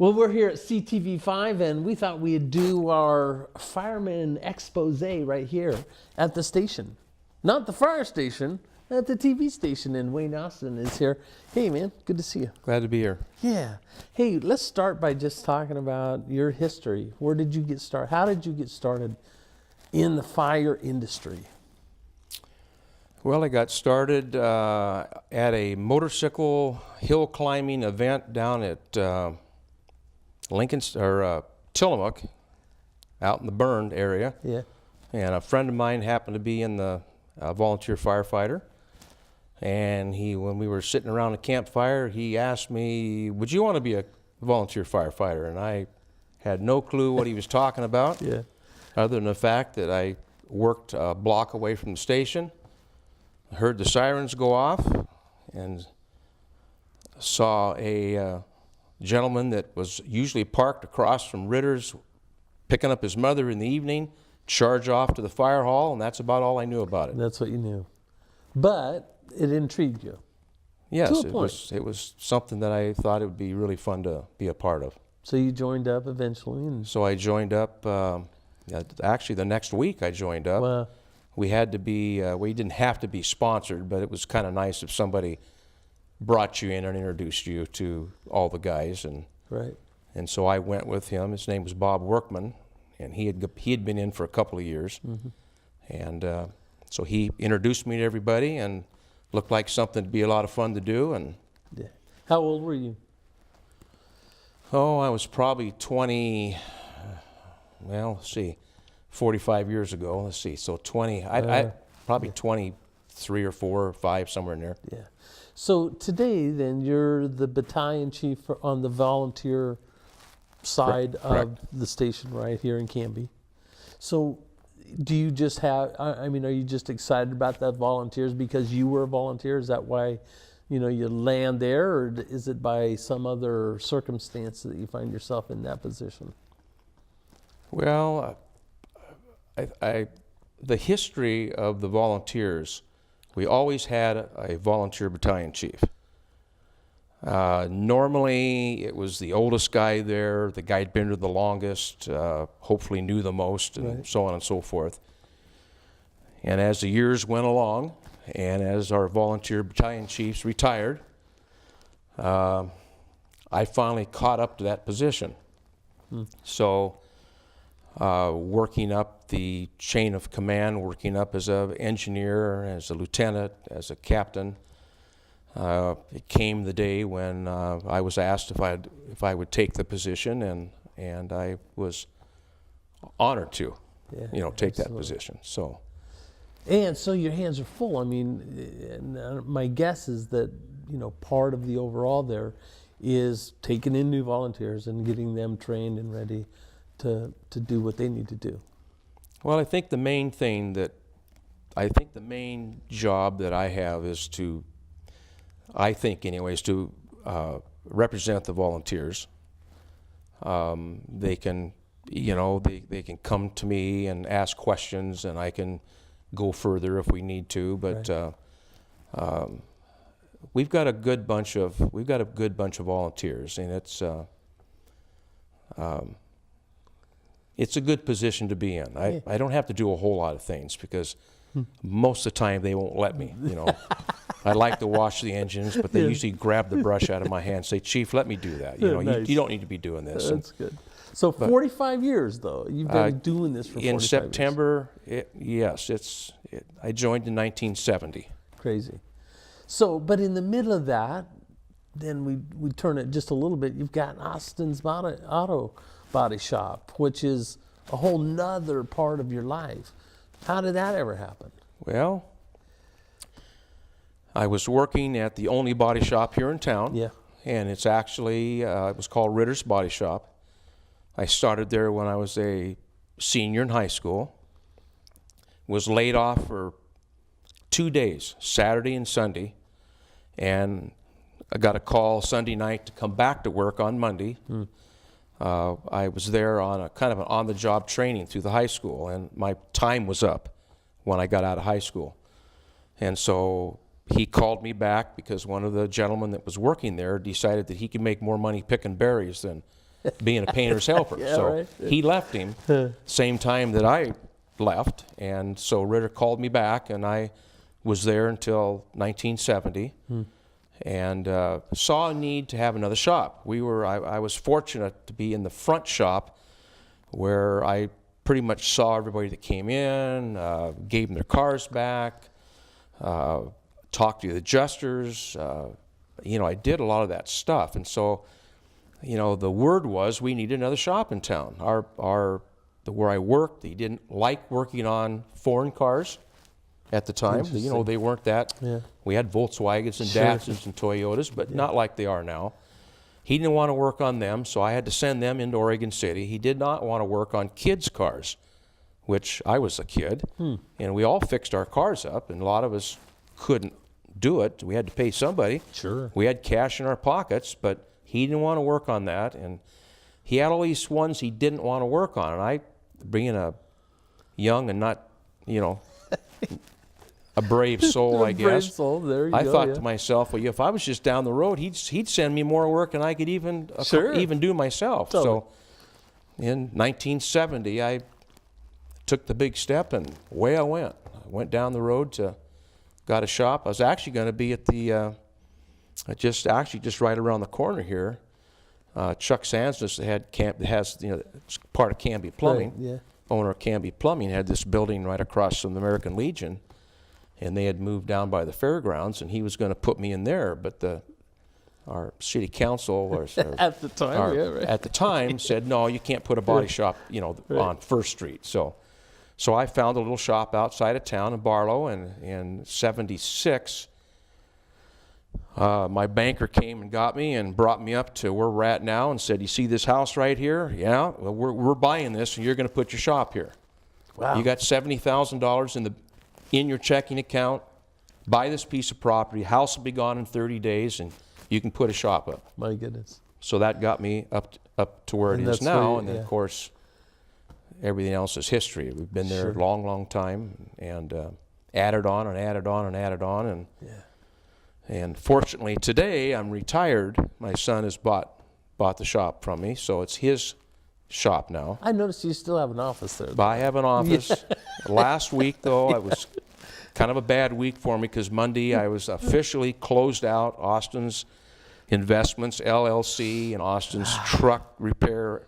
Well, we're here at CTV5, and we thought we'd do our fireman expose right here at the station. Not the fire station, at the TV station, and Wayne Austen is here. Hey, man, good to see you. Glad to be here. Yeah. Hey, let's start by just talking about your history. Where did you get started? How did you get started in the fire industry? Well, I got started at a motorcycle hill climbing event down at Tillamook, out in the Burned area. Yeah. And a friend of mine happened to be in the volunteer firefighter. And when we were sitting around a campfire, he asked me, "Would you want to be a volunteer firefighter?" And I had no clue what he was talking about, Yeah. other than the fact that I worked a block away from the station, heard the sirens go off, and saw a gentleman that was usually parked across from Ritter's picking up his mother in the evening, charge off to the fire hall, and that's about all I knew about it. That's what you knew. But it intrigued you. Yes, To a point. it was something that I thought it would be really fun to be a part of. So you joined up eventually. And So I joined up, actually the next week I joined up. well, We had to be, we didn't have to be sponsored, but it was kind of nice if somebody brought you in and introduced you to all the guys. right. And so I went with him. His name was Bob Workman, and he had been in for a couple of years. Mm-hmm. And so he introduced me to everybody, and looked like something to be a lot of fun to do. And Yeah. How old were you? oh, I was probably 20, well, let's see, 45 years ago. Let's see, so 20, I probably 23 or 4 or 5, somewhere in there. Yeah. So today, then, you're the battalion chief on the volunteer side Correct. of the station right here in Canby. So do you just have, I mean, are you just excited about that volunteers because you were a volunteer? Is that why, you land there, or is it by some other circumstance that you find yourself in that position? Well, the history of the volunteers, we always had a volunteer battalion chief. Normally, it was the oldest guy there, the guy who'd been there the longest, hopefully knew the most, and Right. so on and so forth. And as the years went along, and as our volunteer battalion chiefs retired, I finally caught up to that position. So, working up the chain of command, working up as an engineer, as a lieutenant, as a captain, it came the day when I was asked if I would take the position, and I was honored to, take that absolutely. position. So, And so your hands are full. I mean, and my guess is that, part of the overall there is taking in new volunteers and getting them trained and ready to do what they need to do. well, I think the main job that I have is to, I think anyways, to represent the volunteers. They can, they can come to me and ask questions, and I can go further if we need to. But we've got a good bunch of volunteers, and it's a good position to be in. I don't have to do a whole lot of things because most of the time they won't let me. I like to wash the engines, but they usually grab the brush out of my hand and say, "Chief, let me do that. Nice. You don't need to be doing this." That's good. So 45 years, though. You've been doing this for 45 In years. September, I joined in 1970. Crazy. So, but in the middle of that, then we turn it just a little bit. You've got Austin's Auto Body Shop, which is a whole nother part of your life. How did that ever happen? Well, I was working at the only body shop here in town. Yeah. And it's actually, it was called Ritter's Body Shop. I started there when I was a senior in high school. Was laid off for 2 days, Saturday and Sunday. And I got a call Sunday night to come back to work on Monday. I was there on a kind of an on-the-job training through the high school, and my time was up when I got out of high school. And so he called me back because one of the gentlemen that was working there decided that he could make more money picking berries than being a painter's helper. Yeah, So right. he left him same time that I left, and so Ritter called me back, and I was there until 1970, and saw a need to have another shop. I was fortunate to be in the front shop, where I pretty much saw everybody that came in, gave them their cars back, talked to the adjusters. I did a lot of that stuff, and so, the word was we needed another shop in town. Where I worked, they didn't like working on foreign cars at the time. They weren't that. Yeah. We had Volkswagens and Datsuns and Toyotas, but not like they are now. He didn't want to work on them, so I had to send them into Oregon City. He did not want to work on kids' cars, which I was a kid, and we all fixed our cars up, and a lot of us couldn't do it. We had to pay somebody. Sure. We had cash in our pockets, but he didn't want to work on that, and he had all these ones he didn't want to work on, and I, being a young and not, a brave soul, I guess. Brave soul. There you I go, thought to myself, well, if I was just down the road, he'd send me more work than I could even do myself. Totally. So, in 1970, I took the big step, and away I went. I went down the road got a shop. I was actually going to be at the just right around the corner here. Chuck Sansness has it's part of Canby Plumbing. Right, yeah. Owner of Canby Plumbing had this building right across from the American Legion, and they had moved down by the fairgrounds, and he was going to put me in there, but our city council at the time, at the time said, no, you can't put a body shop on First Street. So I found a little shop outside of town in Barlow, and in '76 my banker came and got me and brought me up to where we're at now and said, you see this house right here? Yeah, well, we're buying this, and you're going to put your shop here. Wow. You got $70,000 in your checking account. Buy this piece of property. House will be gone in 30 days, and you can put a shop up. My goodness. So that got me up to where it is now, and then, of course, everything else is history. We've been there a long, long time, and added on and added on and added on, and and fortunately today I'm retired. My son has bought the shop from me, so it's his shop now. I noticed you still have an office there. I have an office. Last week, though, it was kind of a bad week for me because Monday I was officially closed out Austin's Investments, LLC, and Austin's Truck Repair,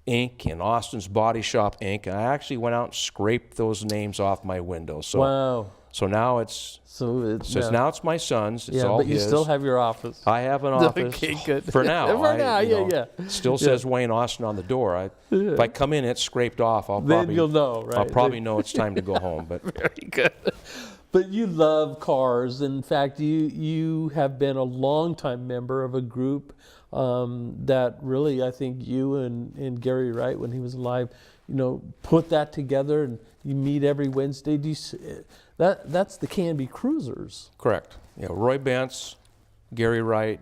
Inc., and Austin's Body Shop, Inc., and I actually went out and scraped those names off my window. So, wow. So now it's now it's my son's. It's all but you his. Still have your office. I have an office. Okay, good. For now. For now, Still says Wayne Austen on the door. If I come in, it's scraped off. Then you'll know, right? I'll probably know it's time to go home. But very good. But you love cars. In fact, you have been a longtime member of a group that really, I think you and Gary Wright, when he was alive, put that together, and you meet every Wednesday. That's the Canby Cruisers. Correct. Roy Bentz, Gary Wright,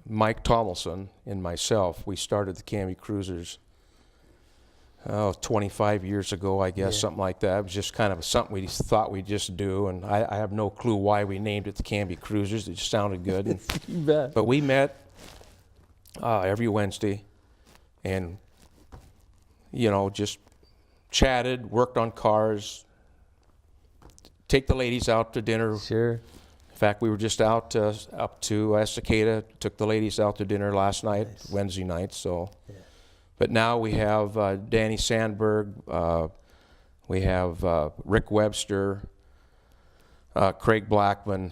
Mike Tomlinson, and myself, we started the Canby Cruisers 25 years ago, I guess, something like that. It was just kind of something we thought we'd just do, and I have no clue why we named it the Canby Cruisers. It just sounded good. And, you bet. But we met every Wednesday and, just chatted, worked on cars, take the ladies out to dinner. Sure. In fact, we were just out up to Estacada, took the ladies out to dinner last night, Wednesday night. So, but now we have Danny Sandberg, we have Rick Webster, Craig Blackman,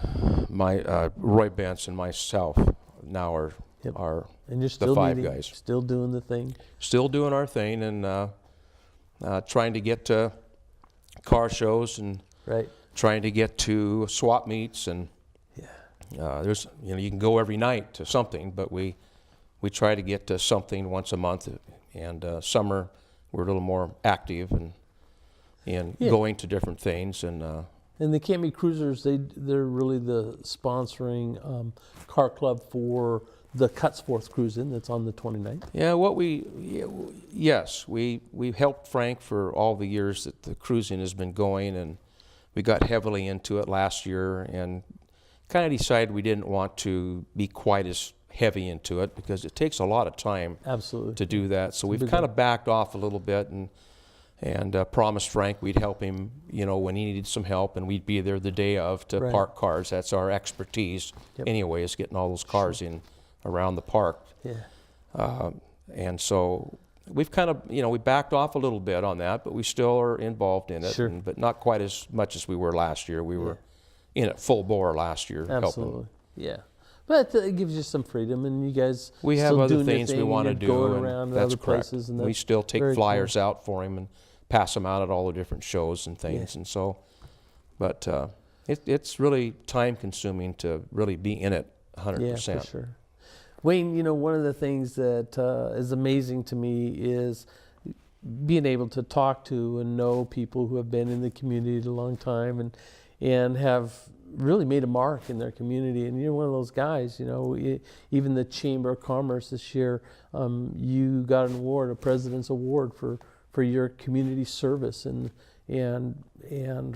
Roy Bentz, and myself. Now are and you're still the 5 guys. Still doing the thing. Still doing our thing, and trying to get to car shows and trying to get to swap meets, and there's you can go every night to something, but we try to get to something once a month, and summer we're a little more active and going to different things, and the Canby Cruisers, they're really the sponsoring car club for the Cutsforth Cruising that's on the 29th. Yeah, we've helped Frank for all the years that the cruising has been going, and we got heavily into it last year and kind of decided we didn't want to be quite as heavy into it because it takes a lot of time Absolutely. to do that. So we've big kind of backed off a little bit and promised Frank we'd help him, you know, when he needed some help, and we'd be there the day of to Right. park cars. That's our expertise Yep. anyway, is getting all those cars in around the park. Yeah. And so we've kind of, you know, we backed off a little bit on that, but we still are involved in it, Sure. but not quite as much as we were last year. We were in it full bore last year. Absolutely. Helping. Yeah. But it gives you some freedom, and you guys We have still other doing your things we thing, want to and do, you're going and around to that's other correct. places, and We that's still take very cool. flyers out for him and pass them out at all the different shows and things, and so, but it's really time consuming to really be in it 100%. Yeah, for sure. Wayne, you know, one of the things that is amazing to me is being able to talk to and know people who have been in the community a long time and have really made a mark in their community. And you're one of those guys, you know, even the Chamber of Commerce this year, you got an award, a President's Award for your community service and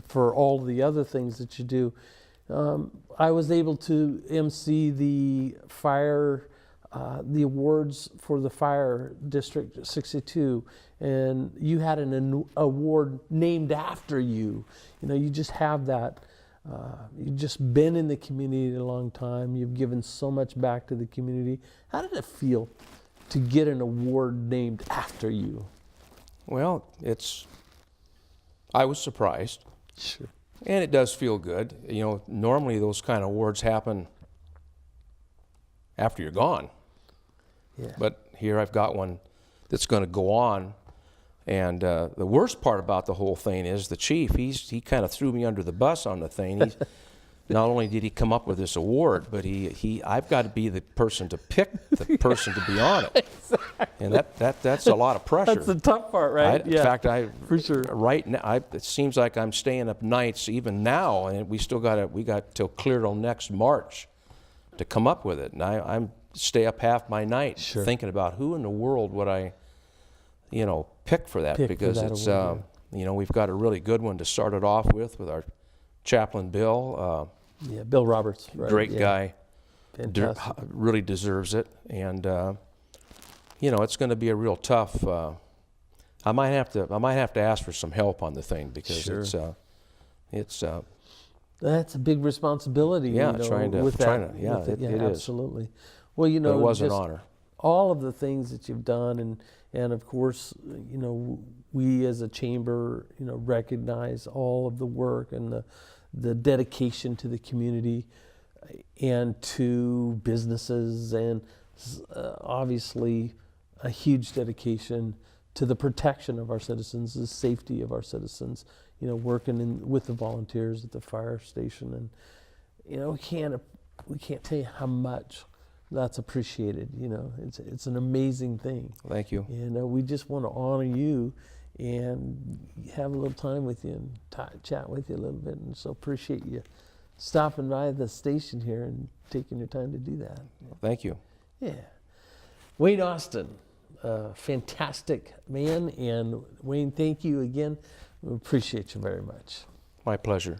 for all the other things that you do. I was able to MC the awards for the Fire District 62, and you had an award named after you. You know, you just have that. You've just been in the community a long time. You've given so much back to the community. How did it feel to get an award named after you? Well, I was surprised. Sure. And it does feel good. You know, normally those kind of awards happen after you're gone. Yeah. But here I've got one that's going to go on. And the worst part about the whole thing is the chief, he kind of threw me under the bus on the thing. Not only did he come up with this award, but I've got to be the person to pick the person to be on it. Exactly. And that's a lot of pressure. That's the tough part, right? In fact, for sure. Right now, it seems like I'm staying up nights even now, and we got till clear till next March to come up with it. And I'm stay up half my night thinking about who in the world would I, you know, pick for that, because it's award, you know, we've got a really good one to start it off with our chaplain Bill. Bill Roberts, right? Great guy, Fantastic. really deserves it, and you know, it's going to be a real tough. I might have to ask for some help on the thing, because it's that's a big responsibility. Yeah, you know, trying to it is. Absolutely. Well, you know, but it was an honor. All of the things that you've done, and of course, you know, we as a chamber, you know, recognize all of the work and the dedication to the community and to businesses, and obviously a huge dedication to the protection of our citizens, the safety of our citizens, you know, working with the volunteers at the fire station. And, you know, we can't tell you how much that's appreciated. You know, it's an amazing thing. Thank you. You know, we just want to honor you and have a little time with you and chat with you a little bit. And so appreciate you stopping by the station here and taking your time to do that. Thank you. Yeah. Wayne Austen, a fantastic man. And Wayne, thank you again. We appreciate you very much. My pleasure.